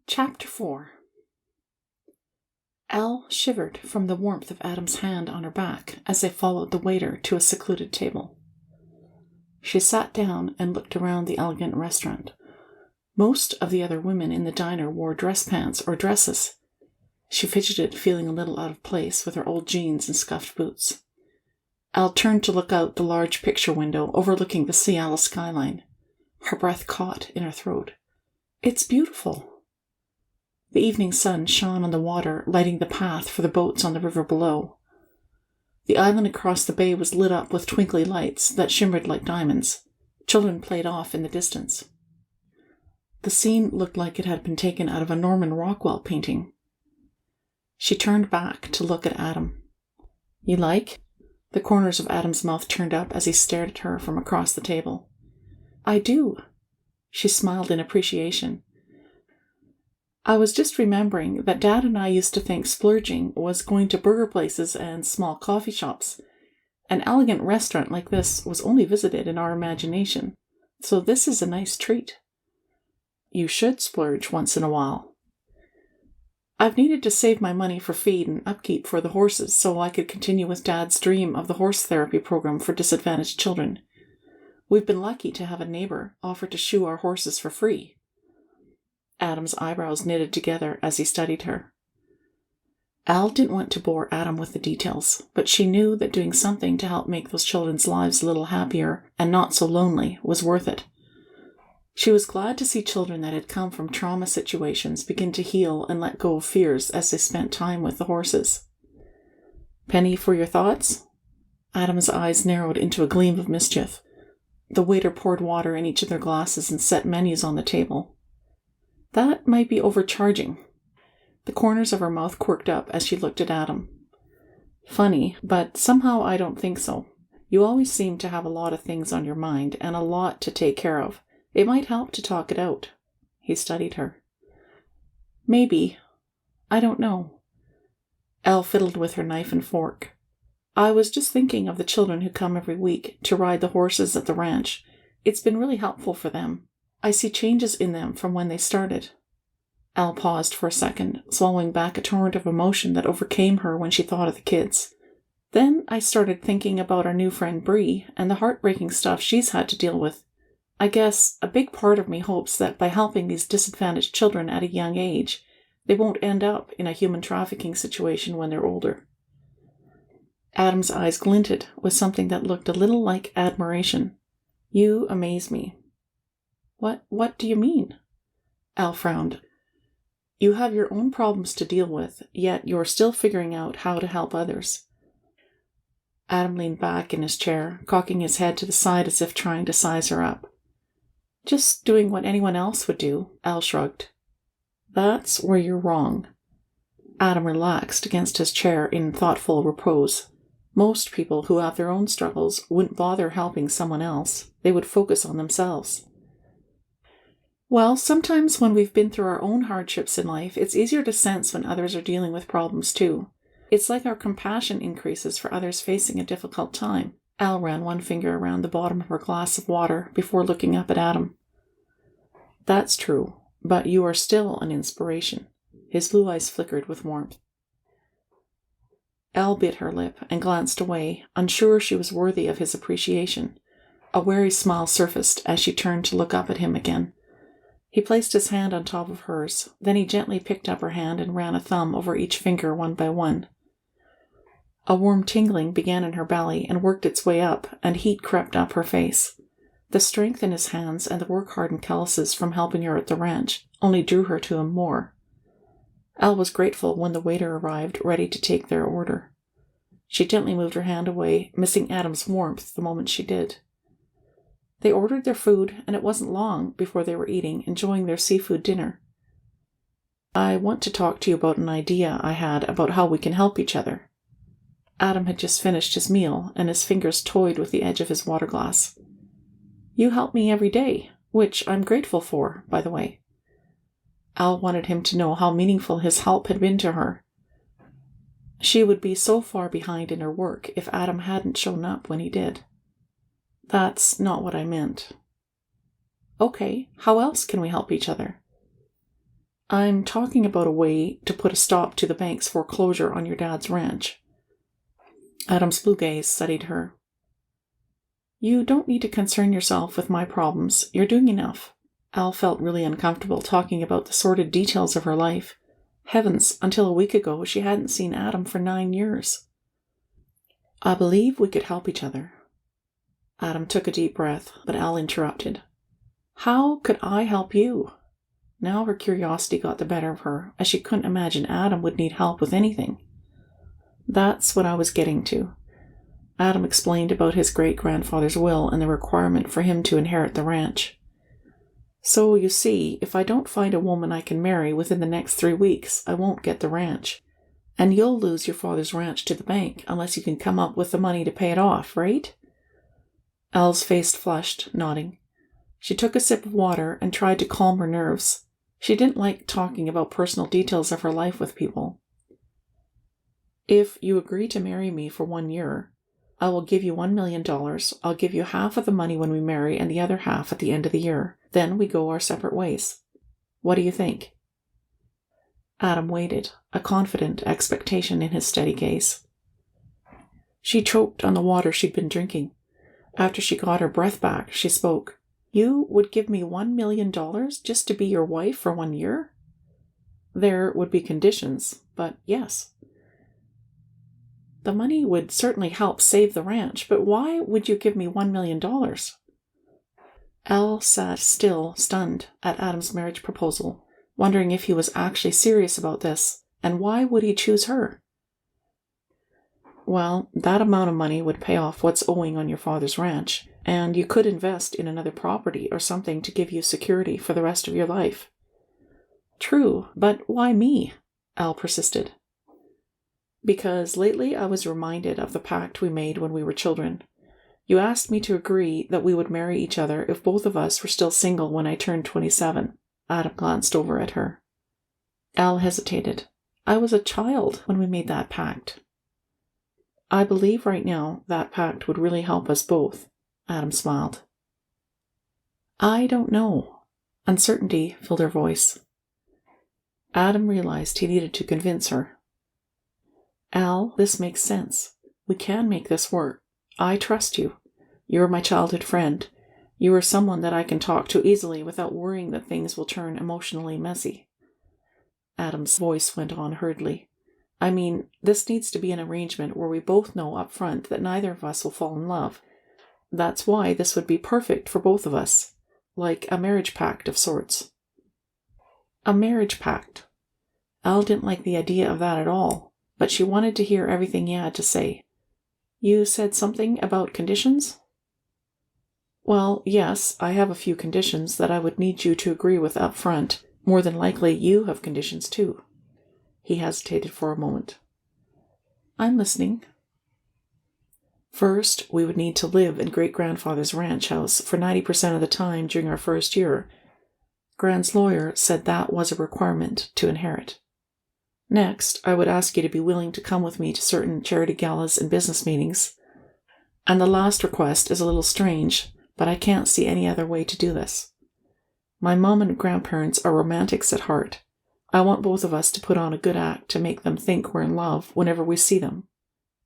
Chapter 4. Elle shivered from the warmth of Adam's hand on her back as they followed the waiter to a secluded table. She sat down and looked around the elegant restaurant. Most of the other women in the diner wore dress pants or dresses. She fidgeted, feeling a little out of place with her old jeans and scuffed boots. Elle turned to look out the large picture window overlooking the Seattle skyline. Her breath caught in her throat. It's beautiful. The evening sun shone on the water, lighting the path for the boats on the river below. The island across the bay was lit up with twinkly lights that shimmered like diamonds. Children played off in the distance. The scene looked like it had been taken out of a Norman Rockwell painting. She turned back to look at Adam. You like? The corners of Adam's mouth turned up as he stared at her from across the table. I do. She smiled in appreciation. I was just remembering that Dad and I used to think splurging was going to burger places and small coffee shops. An elegant restaurant like this was only visited in our imagination, so this is a nice treat. You should splurge once in a while. I've needed to save my money for feed and upkeep for the horses so I could continue with Dad's dream of the horse therapy program for disadvantaged children. We've been lucky to have a neighbor offer to shoe our horses for free. Adam's eyebrows knitted together as he studied her. Elle didn't want to bore Adam with the details, but she knew that doing something to help make those children's lives a little happier and not so lonely was worth it. She was glad to see children that had come from trauma situations begin to heal and let go of fears as they spent time with the horses. Penny for your thoughts? Adam's eyes narrowed into a gleam of mischief. The waiter poured water in each of their glasses and set menus on the table. That might be overcharging. The corners of her mouth quirked up as she looked at Adam. Funny, but somehow I don't think so. You always seem to have a lot of things on your mind and a lot to take care of. It might help to talk it out. He studied her. Maybe. I don't know. Elle fiddled with her knife and fork. I was just thinking of the children who come every week to ride the horses at the ranch. It's been really helpful for them. I see changes in them from when they started. Elle paused for a second, swallowing back a torrent of emotion that overcame her when she thought of the kids. Then I started thinking about our new friend Bree and the heartbreaking stuff she's had to deal with. I guess a big part of me hopes that by helping these disadvantaged children at a young age, they won't end up in a human trafficking situation when they're older. Adam's eyes glinted with something that looked a little like admiration. You amaze me. What do you mean? Elle frowned. You have your own problems to deal with, yet you're still figuring out how to help others. Adam leaned back in his chair, cocking his head to the side as if trying to size her up. Just doing what anyone else would do, Elle shrugged. That's where you're wrong. Adam relaxed against his chair in thoughtful repose. Most people who have their own struggles wouldn't bother helping someone else. They would focus on themselves. Well, sometimes when we've been through our own hardships in life, it's easier to sense when others are dealing with problems too. It's like our compassion increases for others facing a difficult time. Elle ran one finger around the bottom of her glass of water before looking up at Adam. That's true, but you are still an inspiration. His blue eyes flickered with warmth. Elle bit her lip and glanced away, unsure she was worthy of his appreciation. A wary smile surfaced as she turned to look up at him again. He placed his hand on top of hers, then he gently picked up her hand and ran a thumb over each finger one by one. A warm tingling began in her belly and worked its way up, and heat crept up her face. The strength in his hands and the work-hardened calluses from helping her at the ranch only drew her to him more. Elle was grateful when the waiter arrived, ready to take their order. She gently moved her hand away, missing Adam's warmth the moment she did. They ordered their food, and it wasn't long before they were eating, enjoying their seafood dinner. I want to talk to you about an idea I had about how we can help each other. Adam had just finished his meal, and his fingers toyed with the edge of his water glass. You help me every day, which I'm grateful for, by the way. Elle wanted him to know how meaningful his help had been to her. She would be so far behind in her work if Adam hadn't shown up when he did. That's not what I meant. Okay, how else can we help each other? I'm talking about a way to put a stop to the bank's foreclosure on your dad's ranch. Adam's blue gaze studied her. You don't need to concern yourself with my problems. You're doing enough. Elle felt really uncomfortable talking about the sordid details of her life. Heavens, until a week ago, she hadn't seen Adam for 9 years. I believe we could help each other. Adam took a deep breath, but Elle interrupted. How could I help you? Now her curiosity got the better of her, as she couldn't imagine Adam would need help with anything. That's what I was getting to. Adam explained about his great-grandfather's will and the requirement for him to inherit the ranch. So, you see, if I don't find a woman I can marry within the next 3 weeks, I won't get the ranch. And you'll lose your father's ranch to the bank unless you can come up with the money to pay it off, right? Elle's face flushed, nodding. She took a sip of water and tried to calm her nerves. She didn't like talking about personal details of her life with people. If you agree to marry me for 1 year, I will give you $1 million. I'll give you half of the money when we marry and the other half at the end of the year. Then we go our separate ways. What do you think? Adam waited, a confident expectation in his steady gaze. She choked on the water she'd been drinking. After she got her breath back, she spoke. You would give me $1 million just to be your wife for 1 year? There would be conditions, but yes. The money would certainly help save the ranch, but why would you give me $1 million? Elle sat still, stunned, at Adam's marriage proposal, wondering if he was actually serious about this, and why would he choose her? Well, that amount of money would pay off what's owing on your father's ranch, and you could invest in another property or something to give you security for the rest of your life. True, but why me? Elle persisted. Because lately I was reminded of the pact we made when we were children. You asked me to agree that we would marry each other if both of us were still single when I turned 27. Adam glanced over at her. Elle hesitated. I was a child when we made that pact. I believe right now that pact would really help us both. Adam smiled. I don't know. Uncertainty filled her voice. Adam realized he needed to convince her. Elle, this makes sense. We can make this work. I trust you. You're my childhood friend. You are someone that I can talk to easily without worrying that things will turn emotionally messy. Adam's voice went on hurriedly. I mean, this needs to be an arrangement where we both know up front that neither of us will fall in love. That's why this would be perfect for both of us. Like a marriage pact of sorts. A marriage pact. Elle didn't like the idea of that at all, but she wanted to hear everything he had to say. You said something about conditions? Well, yes, I have a few conditions that I would need you to agree with up front. More than likely, you have conditions too. He hesitated for a moment. I'm listening. First, we would need to live in great-grandfather's ranch house for 90% of the time during our first year. Grand's lawyer said that was a requirement to inherit. Next, I would ask you to be willing to come with me to certain charity galas and business meetings. And the last request is a little strange, but I can't see any other way to do this. My mom and grandparents are romantics at heart. I want both of us to put on a good act to make them think we're in love whenever we see them.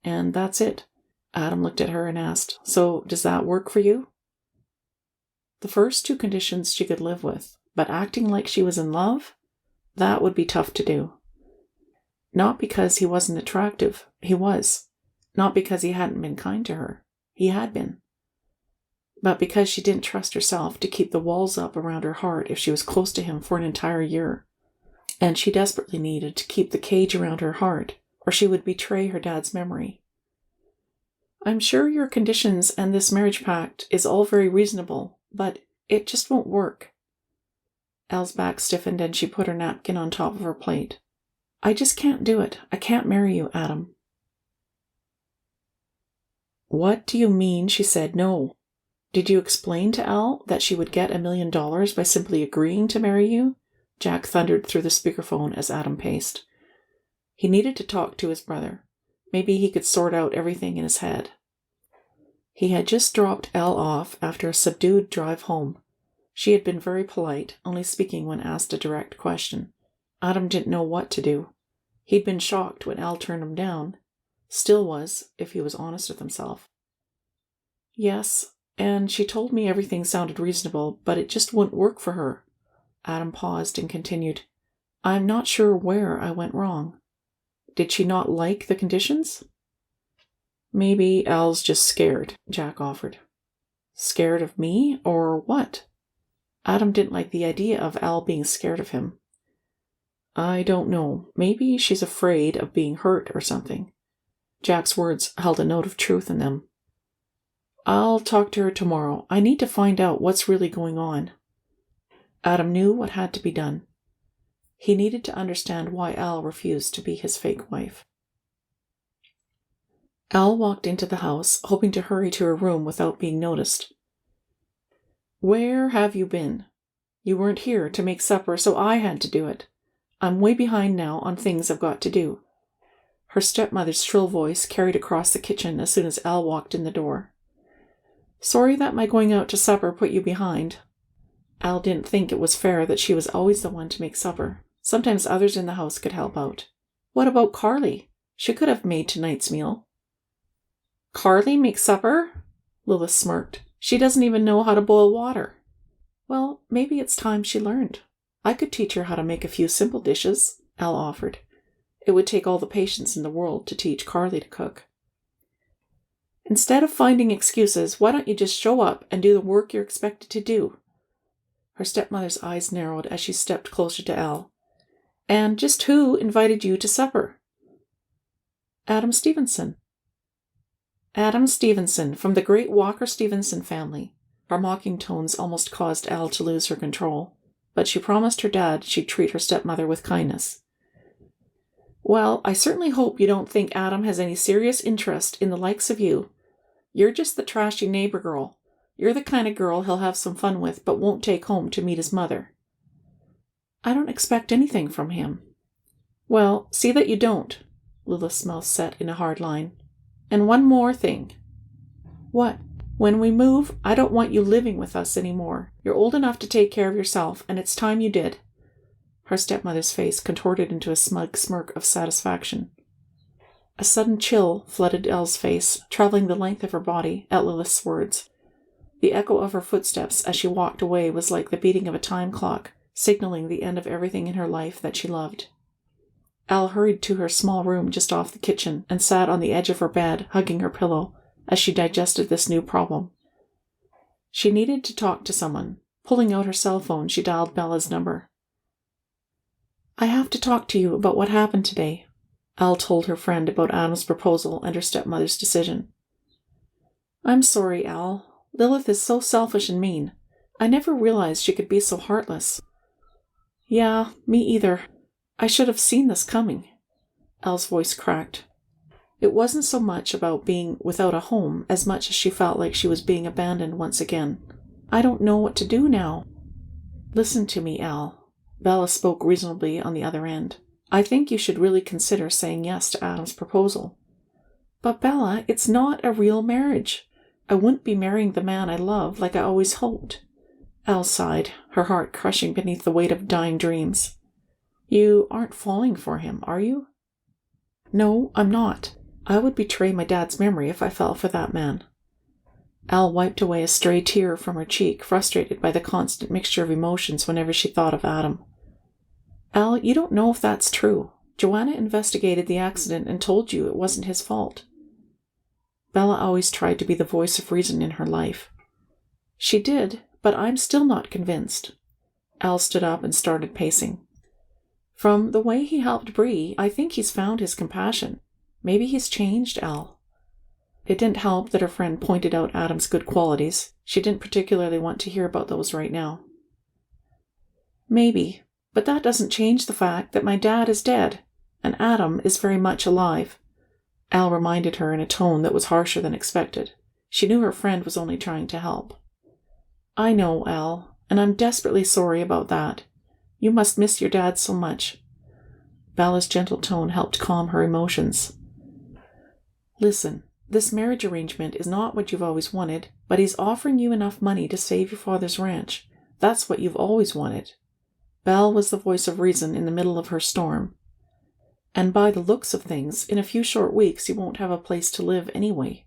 And that's it. Adam looked at her and asked, So, does that work for you? The first 2 conditions she could live with, but acting like she was in love? That would be tough to do. Not because he wasn't attractive. He was. Not because he hadn't been kind to her. He had been. But because she didn't trust herself to keep the walls up around her heart if she was close to him for an entire year. And she desperately needed to keep the cage around her heart, or she would betray her dad's memory. I'm sure your conditions and this marriage pact is all very reasonable, but it just won't work. Elle's back stiffened and she put her napkin on top of her plate. I just can't do it. I can't marry you, Adam. What do you mean? She said no. Did you explain to Elle that she would get $1 million by simply agreeing to marry you? Jack thundered through the speakerphone as Adam paced. He needed to talk to his brother. Maybe he could sort out everything in his head. He had just dropped Elle off after a subdued drive home. She had been very polite, only speaking when asked a direct question. Adam didn't know what to do. He'd been shocked when Elle turned him down. Still was, if he was honest with himself. Yes, and she told me everything sounded reasonable, but it just wouldn't work for her. Adam paused and continued, I'm not sure where I went wrong. Did she not like the conditions? Maybe Elle's just scared, Jack offered. Scared of me, or what? Adam didn't like the idea of Elle being scared of him. I don't know. Maybe she's afraid of being hurt or something. Jack's words held a note of truth in them. I'll talk to her tomorrow. I need to find out what's really going on. Adam knew what had to be done. He needed to understand why Elle refused to be his fake wife. Elle walked into the house, hoping to hurry to her room without being noticed. Where have you been? You weren't here to make supper, so I had to do it. I'm way behind now on things I've got to do. Her stepmother's shrill voice carried across the kitchen as soon as Elle walked in the door. Sorry that my going out to supper put you behind. Elle didn't think it was fair that she was always the one to make supper. Sometimes others in the house could help out. What about Carly? She could have made tonight's meal. Carly make supper? Lilith smirked. She doesn't even know how to boil water. Well, maybe it's time she learned. I could teach her how to make a few simple dishes, Elle offered. It would take all the patience in the world to teach Carly to cook. Instead of finding excuses, why don't you just show up and do the work you're expected to do? Her stepmother's eyes narrowed as she stepped closer to Elle. And just who invited you to supper? Adam Stevenson. Adam Stevenson, from the great Walker-Stevenson family. Her mocking tones almost caused Elle to lose her control, but she promised her dad she'd treat her stepmother with kindness. Well, I certainly hope you don't think Adam has any serious interest in the likes of you. You're just the trashy neighbor girl. You're the kind of girl he'll have some fun with but won't take home to meet his mother. I don't expect anything from him. Well, see that you don't. Lilith's mouth set in a hard line. And one more thing. What? When we move, I don't want you living with us anymore. You're old enough to take care of yourself, and it's time you did. Her stepmother's face contorted into a smug smirk of satisfaction. A sudden chill flooded Elle's face, traveling the length of her body at Lilith's words. The echo of her footsteps as she walked away was like the beating of a time clock, signaling the end of everything in her life that she loved. Elle hurried to her small room just off the kitchen and sat on the edge of her bed, hugging her pillow, as she digested this new problem. She needed to talk to someone. Pulling out her cell phone, she dialed Bella's number. I have to talk to you about what happened today. Elle told her friend about Adam's proposal and her stepmother's decision. I'm sorry, Elle. Lilith is so selfish and mean. I never realized she could be so heartless. Yeah, me either. I should have seen this coming. Elle's voice cracked. It wasn't so much about being without a home as much as she felt like she was being abandoned once again. I don't know what to do now. Listen to me, Elle. Bella spoke reasonably on the other end. I think you should really consider saying yes to Adam's proposal. But Bella, it's not a real marriage. I wouldn't be marrying the man I love like I always hoped. Elle sighed, her heart crushing beneath the weight of dying dreams. You aren't falling for him, are you? No, I'm not. I would betray my dad's memory if I fell for that man. Elle wiped away a stray tear from her cheek, frustrated by the constant mixture of emotions whenever she thought of Adam. Elle, you don't know if that's true. Joanna investigated the accident and told you it wasn't his fault. Bella always tried to be the voice of reason in her life. She did, but I'm still not convinced. Elle stood up and started pacing. From the way he helped Bree, I think he's found his compassion. Maybe he's changed, Elle. It didn't help that her friend pointed out Adam's good qualities. She didn't particularly want to hear about those right now. Maybe, but that doesn't change the fact that my dad is dead, and Adam is very much alive. Elle reminded her in a tone that was harsher than expected. She knew her friend was only trying to help. I know, Elle, and I'm desperately sorry about that. You must miss your dad so much. Bella's gentle tone helped calm her emotions. Listen, this marriage arrangement is not what you've always wanted, but he's offering you enough money to save your father's ranch. That's what you've always wanted. Belle was the voice of reason in the middle of her storm. And by the looks of things, in a few short weeks you won't have a place to live anyway.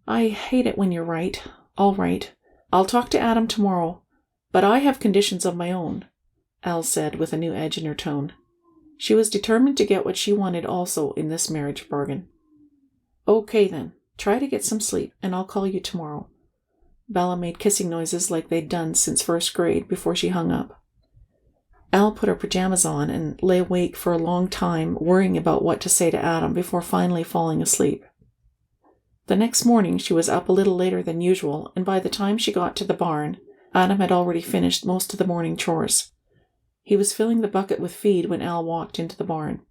I hate it when you're right. All right. I'll talk to Adam tomorrow, but I have conditions of my own, Elle said with a new edge in her tone. She was determined to get what she wanted also in this marriage bargain. Okay then, try to get some sleep, and I'll call you tomorrow. Bella made kissing noises like they'd done since first grade before she hung up. Elle put her pajamas on and lay awake for a long time, worrying about what to say to Adam before finally falling asleep. The next morning she was up a little later than usual, and by the time she got to the barn, Adam had already finished most of the morning chores. He was filling the bucket with feed when Elle walked into the barn.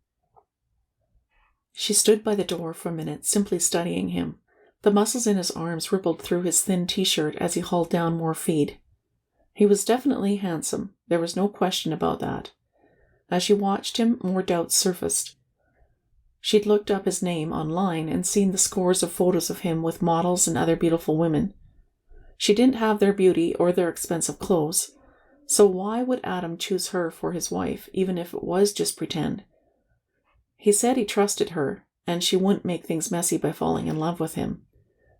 She stood by the door for a minute, simply studying him. The muscles in his arms rippled through his thin t-shirt as he hauled down more feed. He was definitely handsome. There was no question about that. As she watched him, more doubts surfaced. She'd looked up his name online and seen the scores of photos of him with models and other beautiful women. She didn't have their beauty or their expensive clothes, so why would Adam choose her for his wife, even if it was just pretend? He said he trusted her, and she wouldn't make things messy by falling in love with him.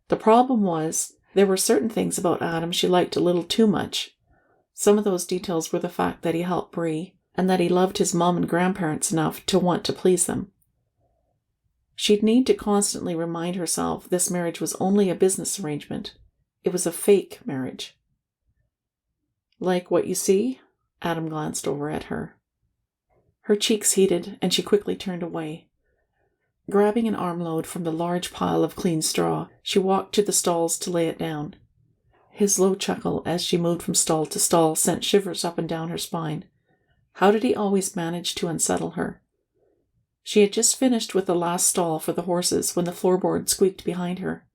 The problem was, there were certain things about Adam she liked a little too much. Some of those details were the fact that he helped Bree, and that he loved his mom and grandparents enough to want to please them. She'd need to constantly remind herself this marriage was only a business arrangement. It was a fake marriage. Like what you see? Adam glanced over at her. Her cheeks heated, and she quickly turned away. Grabbing an armload from the large pile of clean straw, she walked to the stalls to lay it down. His low chuckle as she moved from stall to stall sent shivers up and down her spine. How did he always manage to unsettle her? She had just finished with the last stall for the horses when the floorboard squeaked behind her.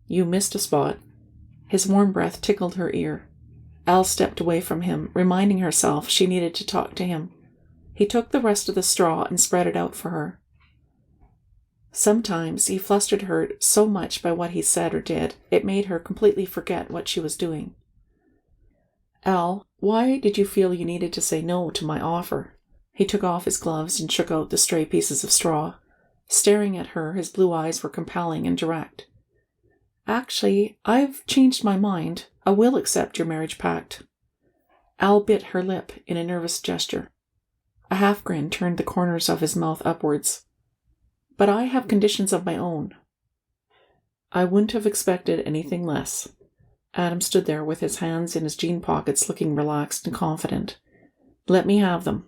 You missed a spot. His warm breath tickled her ear. Elle stepped away from him, reminding herself she needed to talk to him. He took the rest of the straw and spread it out for her. Sometimes he flustered her so much by what he said or did, it made her completely forget what she was doing. Elle, why did you feel you needed to say no to my offer? He took off his gloves and shook out the stray pieces of straw. Staring at her, his blue eyes were compelling and direct. Actually, I've changed my mind. I will accept your marriage pact. Elle bit her lip in a nervous gesture. A half-grin turned the corners of his mouth upwards. But I have conditions of my own. I wouldn't have expected anything less. Adam stood there with his hands in his jean pockets, looking relaxed and confident. Let me have them.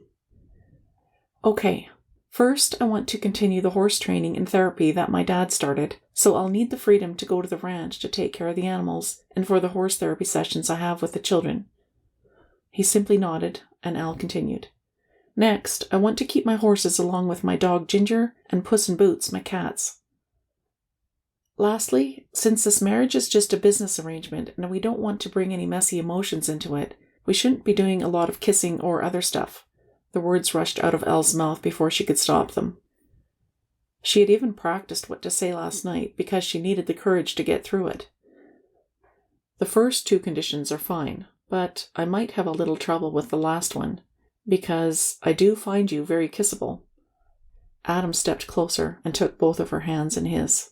Okay. First, I want to continue the horse training and therapy that my dad started, so I'll need the freedom to go to the ranch to take care of the animals and for the horse therapy sessions I have with the children. He simply nodded, and Elle continued. Next, I want to keep my horses along with my dog Ginger and Puss in Boots, my cats. Lastly, since this marriage is just a business arrangement and we don't want to bring any messy emotions into it, we shouldn't be doing a lot of kissing or other stuff. The words rushed out of Elle's mouth before she could stop them. She had even practiced what to say last night because she needed the courage to get through it. The first two conditions are fine, but I might have a little trouble with the last one, because I do find you very kissable. Adam stepped closer and took both of her hands in his.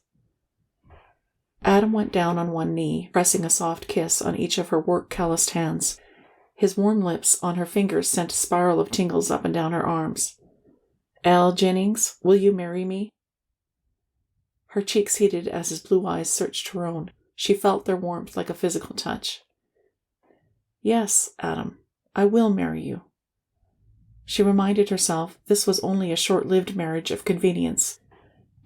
Adam went down on one knee, pressing a soft kiss on each of her work-calloused hands. His warm lips on her fingers sent a spiral of tingles up and down her arms. Elle Jennings, will you marry me? Her cheeks heated as his blue eyes searched her own. She felt their warmth like a physical touch. Yes, Adam, I will marry you. She reminded herself this was only a short-lived marriage of convenience.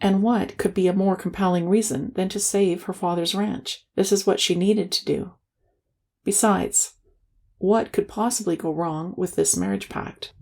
And what could be a more compelling reason than to save her father's ranch? This is what she needed to do. Besides, what could possibly go wrong with this marriage pact?